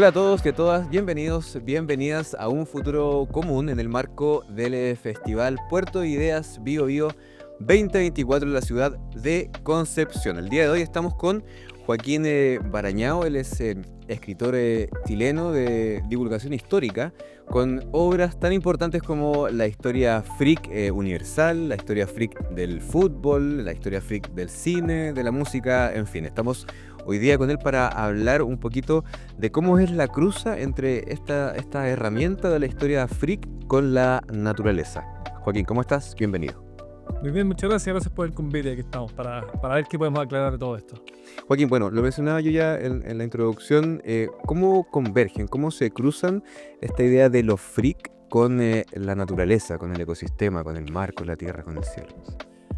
Hola a todos y a todas, bienvenidos, bienvenidas a un futuro común en el marco del Festival Puerto de Ideas Bio Bio 2024 en la ciudad de Concepción. El día de hoy estamos con Joaquín Barañao, él es escritor chileno de divulgación histórica, con obras tan importantes como la historia freak universal, la historia freak del fútbol, la historia freak del cine, de la música, en fin, estamos hoy día con él para hablar un poquito de cómo es la cruza entre esta herramienta de la historia freak con la naturaleza. Joaquín, ¿cómo estás? Bienvenido. Muy bien, muchas gracias por el convite. Aquí estamos para ver qué podemos aclarar de todo esto. Joaquín, bueno, lo mencionaba yo ya en la introducción, ¿cómo convergen, cómo se cruzan esta idea de lo freak con la naturaleza, con el ecosistema, con el mar, con la tierra, con el cielo?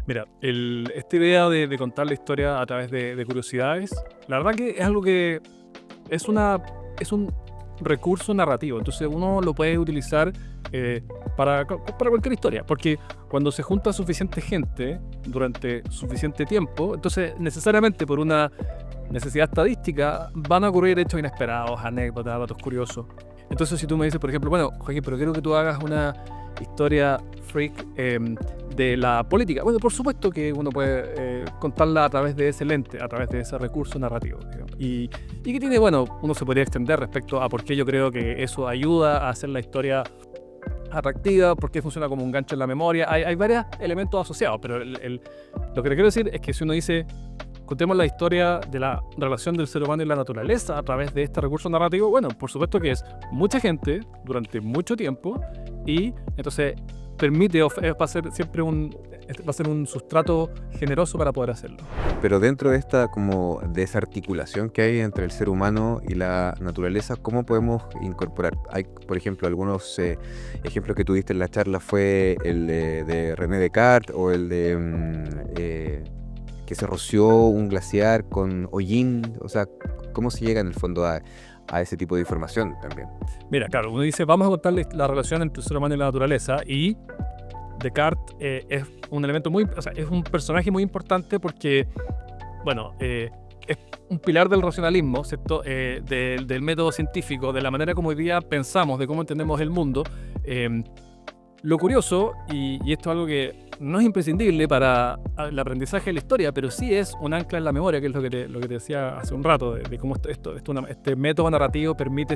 Mira, esta idea de contar la historia a través de curiosidades, la verdad que es algo que es un recurso narrativo, entonces uno lo puede utilizar para cualquier historia, porque cuando se junta suficiente gente durante suficiente tiempo, entonces necesariamente por una necesidad estadística van a ocurrir hechos inesperados, anécdotas, datos curiosos. Entonces si tú me dices, por ejemplo, bueno, Joaquín, pero quiero que tú hagas una historia freak de la política. Bueno, por supuesto que uno puede contarla a través de ese lente, a través de ese recurso narrativo, digamos. Y que tiene, bueno, uno se podría extender respecto a por qué yo creo que eso ayuda a hacer la historia atractiva, por qué funciona como un gancho en la memoria. Hay varios elementos asociados, pero lo que te quiero decir es que si uno dice, contemos la historia de la relación del ser humano y la naturaleza a través de este recurso narrativo, bueno, por supuesto que es mucha gente durante mucho tiempo y entonces va a ser siempre un sustrato generoso para poder hacerlo. Pero dentro de esta como desarticulación que hay entre el ser humano y la naturaleza, ¿cómo podemos incorporar? Hay, por ejemplo, algunos ejemplos que tuviste en la charla fue el de René Descartes o el de que se roció un glaciar con hollín, o sea, ¿cómo se llega en el fondo a ese tipo de información también? Mira, claro, uno dice, vamos a contarle la relación entre el ser humano y la naturaleza, y Descartes es un elemento es un personaje muy importante porque, bueno, es un pilar del racionalismo, ¿cierto? Del método científico, de la manera como hoy día pensamos, de cómo entendemos el mundo. Lo curioso, y esto es algo que no es imprescindible para el aprendizaje de la historia, pero sí es un ancla en la memoria, que es lo que te decía hace un rato, de cómo este método narrativo permite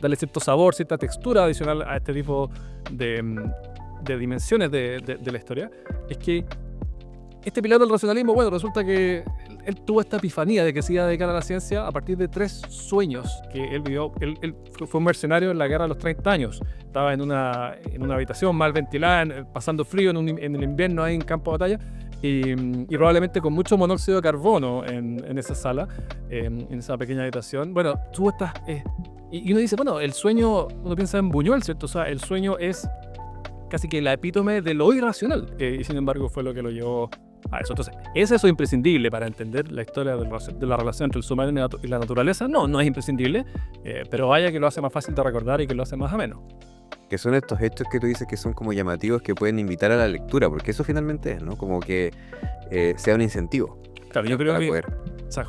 darle cierto sabor, cierta textura adicional a este tipo de dimensiones de la historia, es que este pilar del racionalismo, bueno, resulta que él tuvo esta epifanía de que se iba a dedicar a la ciencia a partir de 3 sueños que él vivió. Él fue un mercenario en la guerra a los 30 años. Estaba en una habitación mal ventilada, pasando frío en el invierno ahí en campo de batalla, y probablemente con mucho monóxido de carbono en esa sala, en esa pequeña habitación. Bueno, tuvo estas... y uno dice, bueno, el sueño, uno piensa en Buñuel, ¿cierto? O sea, el sueño es casi que la epítome de lo irracional, y sin embargo fue lo que lo llevó a eso. Entonces, ¿es eso imprescindible para entender la historia de la relación entre el ser humano y la naturaleza? No es imprescindible, pero vaya que lo hace más fácil de recordar y que lo hace más ameno. Que son estos hechos que tú dices que son como llamativos, que pueden invitar a la lectura, porque eso finalmente es, ¿no? Como que sea un incentivo. Claro, yo creo para que poder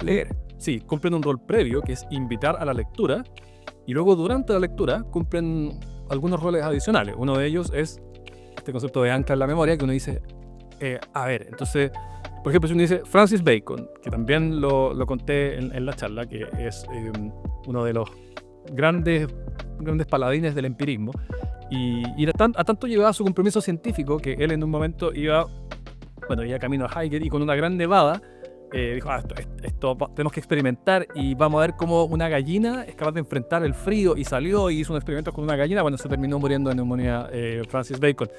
leer. sí, cumplen un rol previo, que es invitar a la lectura, y luego durante la lectura cumplen algunos roles adicionales. Uno de ellos es este concepto de ancla en la memoria, que uno dice, a ver, entonces, por ejemplo, si uno dice Francis Bacon, que también lo conté en la charla, que es uno de los grandes paladines del empirismo, y a tanto llevaba su compromiso científico que él en un momento iba camino a Highgate y con una gran nevada dijo, esto tenemos que experimentar y vamos a ver cómo una gallina es capaz de enfrentar el frío, y salió y hizo un experimento con una gallina. Bueno, se terminó muriendo de neumonía Francis Bacon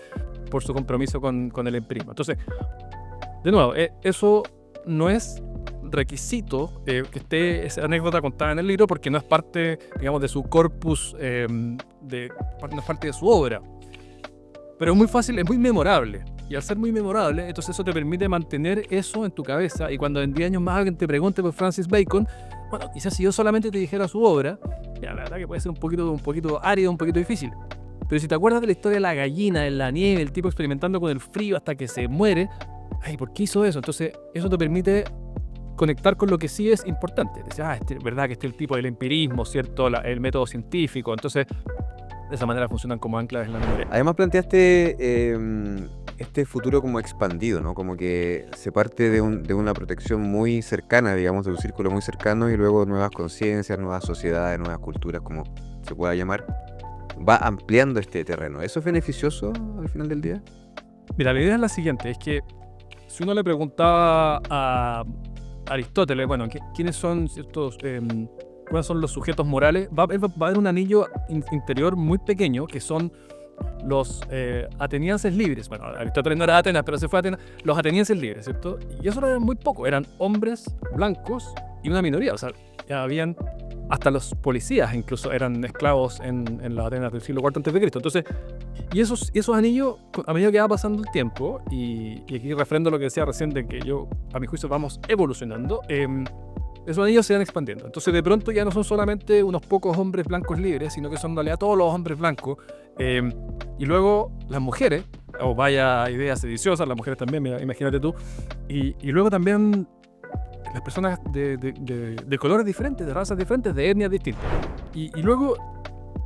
por su compromiso con el empirismo. Entonces, de nuevo, eso no es requisito que esté esa anécdota contada en el libro, porque no es parte, digamos, de su corpus, no es parte de su obra. Pero es muy fácil, es muy memorable. Y al ser muy memorable, entonces eso te permite mantener eso en tu cabeza. Y cuando en 10 años más alguien te pregunte por Francis Bacon, bueno, quizás si yo solamente te dijera su obra, ya, la verdad que puede ser un poquito árido, un poquito difícil. Pero si te acuerdas de la historia de la gallina en la nieve, el tipo experimentando con el frío hasta que se muere, ay, ¿por qué hizo eso? Entonces eso te permite conectar con lo que sí es importante. Decir, verdad que este es el tipo del empirismo, ¿cierto? El método científico. Entonces, de esa manera funcionan como anclas en la memoria. Además planteaste este futuro como expandido, ¿no? Como que se parte de una protección muy cercana, digamos, de un círculo muy cercano y luego nuevas conciencias, nuevas sociedades, nuevas culturas, como se pueda llamar, va ampliando este terreno. ¿Eso es beneficioso al final del día? Mira, la idea es la siguiente, es que si uno le preguntaba a Aristóteles, bueno, ¿quiénes son ciertos, cuáles son los sujetos morales? Va a haber un anillo interior muy pequeño que son los atenienses libres. Bueno, Aristóteles no era de Atenas, pero se fue a Atenas. Los atenienses libres, ¿cierto? Y eso era muy poco, eran hombres blancos y una minoría, o sea, ya habían hasta los policías incluso eran esclavos en la Atenas del siglo IV a.C. Entonces, y esos anillos, a medida que va pasando el tiempo, y aquí refrendo lo que decía recién de que yo, a mi juicio, vamos evolucionando, esos anillos se van expandiendo. Entonces, de pronto ya no son solamente unos pocos hombres blancos libres, sino que son en realidad todos los hombres blancos. Y luego las mujeres, o vaya idea sediciosa, las mujeres también, imagínate tú, y luego también las personas de colores diferentes, de razas diferentes, de etnias distintas. Y luego,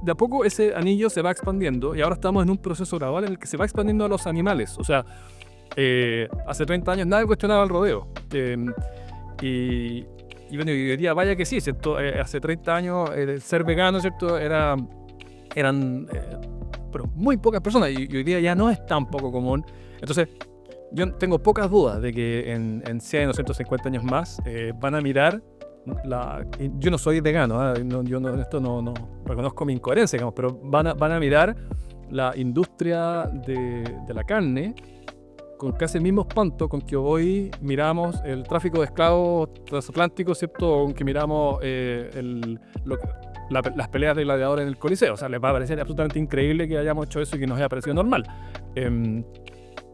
de a poco, ese anillo se va expandiendo y ahora estamos en un proceso gradual en el que se va expandiendo a los animales. O sea, hace 30 años nadie cuestionaba el rodeo. Y bueno, y diría, vaya que sí, ¿cierto? Hace 30 años el ser vegano, ¿cierto? Eran pero muy pocas personas y hoy día ya no es tan poco común. Entonces, yo tengo pocas dudas de que en 100 o 150 años más van a mirar yo no soy vegano, yo no, esto no reconozco mi incoherencia, digamos, pero van a mirar la industria de la carne con casi el mismo espanto con que hoy miramos el tráfico de esclavos transatlánticos, ¿cierto? O con que miramos las peleas de gladiadores en el Coliseo. O sea, les va a parecer absolutamente increíble que hayamos hecho eso y que nos haya parecido normal.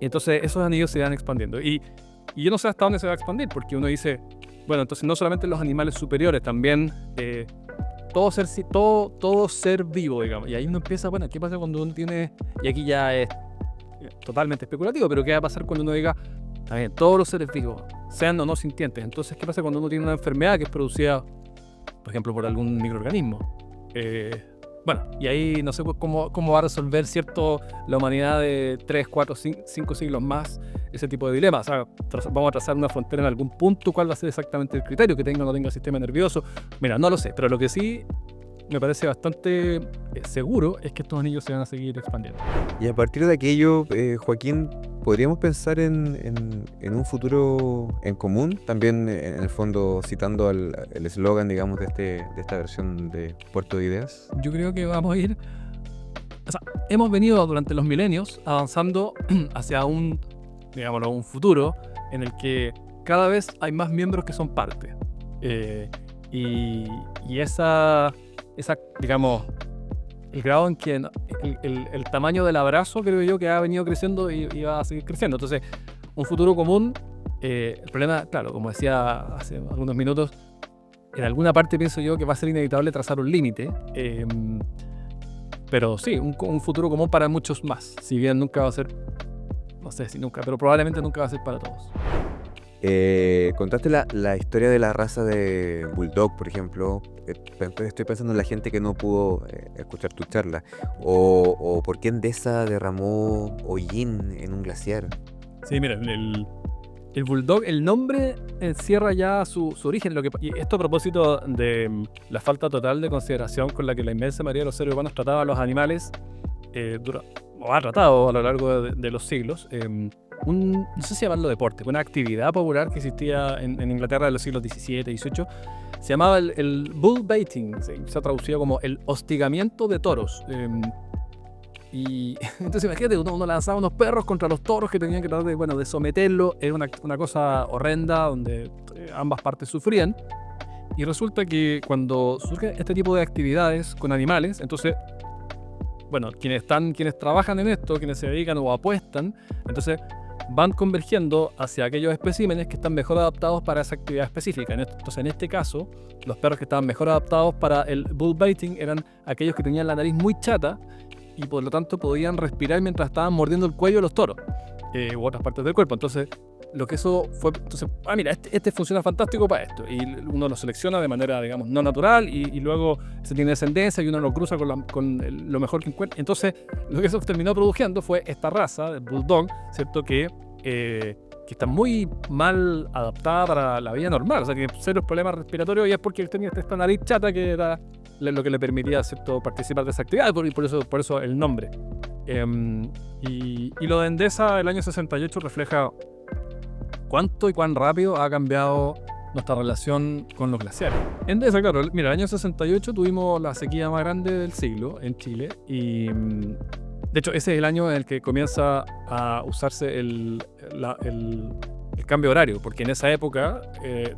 Entonces esos anillos se van expandiendo y yo no sé hasta dónde se va a expandir, porque uno dice, bueno, entonces no solamente los animales superiores, también todo ser vivo, digamos. Y ahí uno empieza, bueno, ¿qué pasa cuando uno tiene, y aquí ya es totalmente especulativo, pero qué va a pasar cuando uno diga, está bien, todos los seres vivos, sean o no sintientes, entonces ¿qué pasa cuando uno tiene una enfermedad que es producida, por ejemplo, por algún microorganismo? Bueno, y ahí no sé cómo va a resolver, ¿cierto?, la humanidad de 3, 4, 5 siglos más ese tipo de dilemas. O sea, vamos a trazar una frontera en algún punto. ¿Cuál va a ser exactamente el criterio? Que tenga o no tenga sistema nervioso. Mira, no lo sé, pero lo que sí me parece bastante seguro es que estos anillos se van a seguir expandiendo. Y a partir de aquello, Joaquín, ¿podríamos pensar en un futuro en común? También, en el fondo, citando el eslogan, digamos, de esta versión de Puerto de Ideas. Yo creo que vamos a ir... O sea, hemos venido durante los milenios avanzando hacia un futuro en el que cada vez hay más miembros que son parte. Y esa, digamos, el grado en que el tamaño del abrazo, creo yo, que ha venido creciendo y va a seguir creciendo. Entonces, un futuro común, el problema, claro, como decía hace algunos minutos, en alguna parte pienso yo que va a ser inevitable trazar un límite, pero sí, un futuro común para muchos más, si bien nunca va a ser, no sé si nunca, pero probablemente nunca va a ser para todos. Contaste la historia de la raza de Bulldog, por ejemplo. Estoy pensando en la gente que no pudo escuchar tu charla. O por qué Endesa derramó hollín en un glaciar. Sí, mira, el Bulldog, el nombre encierra ya su origen. Y esto a propósito de la falta total de consideración con la que la inmensa mayoría de los seres humanos trataba a los animales, o ha tratado a lo largo de los siglos. No sé si llamarlo deporte, una actividad popular que existía en Inglaterra de los siglos XVII y XVIII, se llamaba el bull baiting, se ha traducido como el hostigamiento de toros. Y entonces imagínate, uno lanzaba unos perros contra los toros que tenían que tratar de someterlo. Era una cosa horrenda donde ambas partes sufrían. Y resulta que cuando surge este tipo de actividades con animales, entonces, bueno, quienes trabajan en esto, quienes se dedican o apuestan, entonces van convergiendo hacia aquellos especímenes que están mejor adaptados para esa actividad específica. Entonces, en este caso, los perros que estaban mejor adaptados para el bull baiting eran aquellos que tenían la nariz muy chata y por lo tanto podían respirar mientras estaban mordiendo el cuello de los toros u otras partes del cuerpo. Entonces, lo que eso fue, entonces, mira, este funciona fantástico para esto, y uno lo selecciona de manera, digamos, no natural, y luego se tiene descendencia y uno lo cruza con lo mejor que encuentra. Entonces, lo que eso terminó produciendo fue esta raza, el Bulldog, ¿cierto? Que está muy mal adaptada para la vida normal, o sea, tiene serios problemas respiratorios, y es porque él tenía esta nariz chata que era lo que le permitía, ¿cierto?, participar de esa actividad, y por eso el nombre. Y lo de Endesa del año 68 refleja cuánto y cuán rápido ha cambiado nuestra relación con los glaciares. Endesa, claro, mira, el año 68 tuvimos la sequía más grande del siglo en Chile, y de hecho ese es el año en el que comienza a usarse el cambio horario, porque en esa época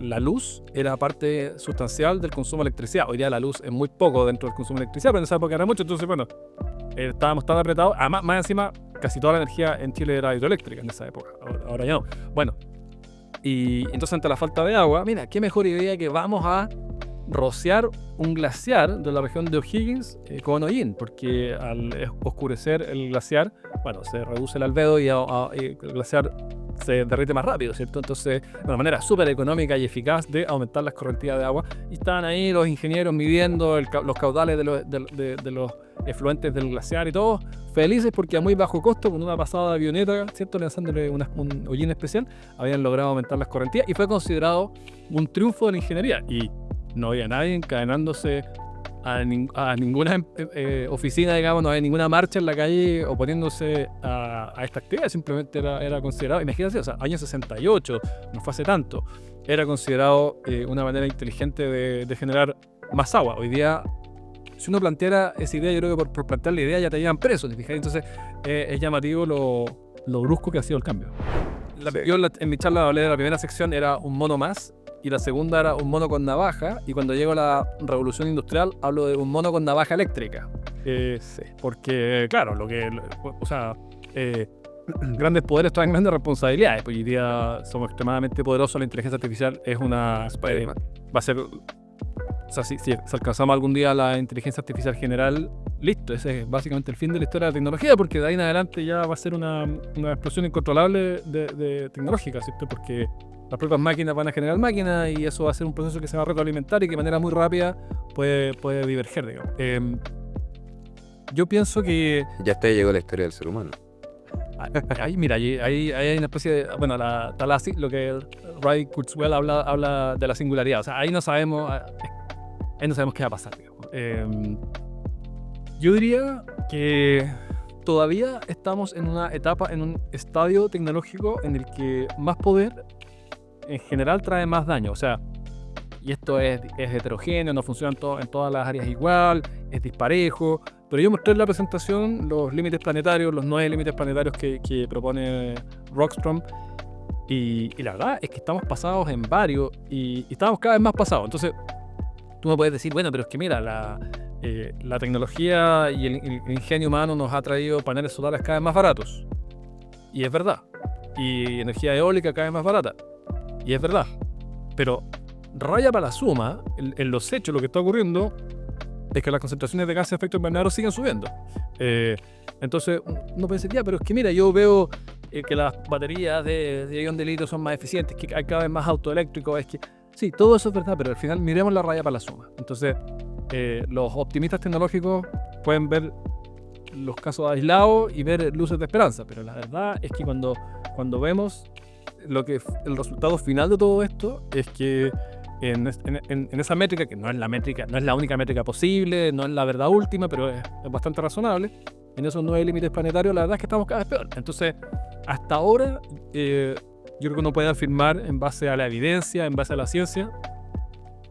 la luz era parte sustancial del consumo de electricidad. Hoy día la luz es muy poco dentro del consumo de electricidad, pero en esa época era mucho. Entonces, bueno, estábamos tan apretados. Además, más encima, casi toda la energía en Chile era hidroeléctrica en esa época. Ahora ya no. Bueno, y entonces ante la falta de agua, mira, qué mejor idea que vamos a rociar un glaciar de la región de O'Higgins con hollín, porque al oscurecer el glaciar, bueno, se reduce el albedo y el glaciar se derrite más rápido, ¿cierto? Entonces, de una manera súper económica y eficaz de aumentar las correntías de agua. Y estaban ahí los ingenieros midiendo los caudales de los efluentes del glaciar y todos felices porque a muy bajo costo, con una pasada de avioneta, ¿cierto?, lanzándole un hollín especial, habían logrado aumentar las correntías, y fue considerado un triunfo de la ingeniería. Y no había nadie encadenándose a ninguna oficina, digamos, no había ninguna marcha en la calle oponiéndose a esta actividad. Simplemente era considerado, imagínense, o sea, año 68, no fue hace tanto, era considerado una manera inteligente de generar más agua. Hoy día, si uno planteara esa idea, yo creo que por plantear la idea ya te llevan preso, ¿te fijas? Entonces es llamativo lo brusco que ha sido el cambio. Yo en mi charla hablé de la primera sección, era un mono más, y la segunda era un mono con navaja, y cuando llego a la revolución industrial hablo de un mono con navaja eléctrica. Sí, porque claro, grandes poderes traen grandes responsabilidades. Hoy día somos extremadamente poderosos, la inteligencia artificial es va a ser, o sea, si alcanzamos algún día la inteligencia artificial general, listo, ese es básicamente el fin de la historia de la tecnología, porque de ahí en adelante ya va a ser una explosión incontrolable de tecnológica, ¿cierto? Porque las propias máquinas van a generar máquinas, y eso va a ser un proceso que se va a retroalimentar y que de manera muy rápida puede diverger, digamos. Yo pienso que Ya hasta ahí llegó la historia del ser humano. mira, ahí hay una especie de, bueno, lo que Ray Kurzweil habla de la singularidad. O sea, ahí no sabemos qué va a pasar, digamos. Yo diría que todavía estamos en una etapa, en un estadio tecnológico en el que más poder en general trae más daño. O sea, y esto es heterogéneo, no funciona en todas las áreas igual, es disparejo. Pero yo mostré en la presentación los límites planetarios, los 9 límites planetarios que propone Rockström, y la verdad es que estamos pasados en varios, y estamos cada vez más pasados. Entonces, tú me puedes decir, bueno, pero es que mira, la tecnología y el ingenio humano nos ha traído paneles solares cada vez más baratos. Y es verdad. Y energía eólica cada vez más barata. Y es verdad. Pero raya para la suma, en los hechos, lo que está ocurriendo es que las concentraciones de gases de efecto invernadero siguen subiendo. Entonces, uno pensaría, pero es que mira, yo veo que las baterías de ion de litio son más eficientes, que hay cada vez más autos eléctricos. Es que sí, todo eso es verdad, pero al final miremos la raya para la suma. Entonces, los optimistas tecnológicos pueden ver los casos aislados y ver luces de esperanza, pero la verdad es que cuando vemos el resultado final de todo esto, es que en esa métrica, que no es la única métrica posible, no es la verdad última, pero es bastante razonable, en esos 9 límites planetarios, la verdad es que estamos cada vez peor. Entonces, hasta ahora, yo creo que uno puede afirmar, en base a la evidencia, en base a la ciencia,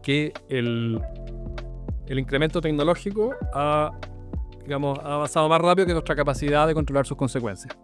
que el incremento tecnológico ha avanzado más rápido que nuestra capacidad de controlar sus consecuencias.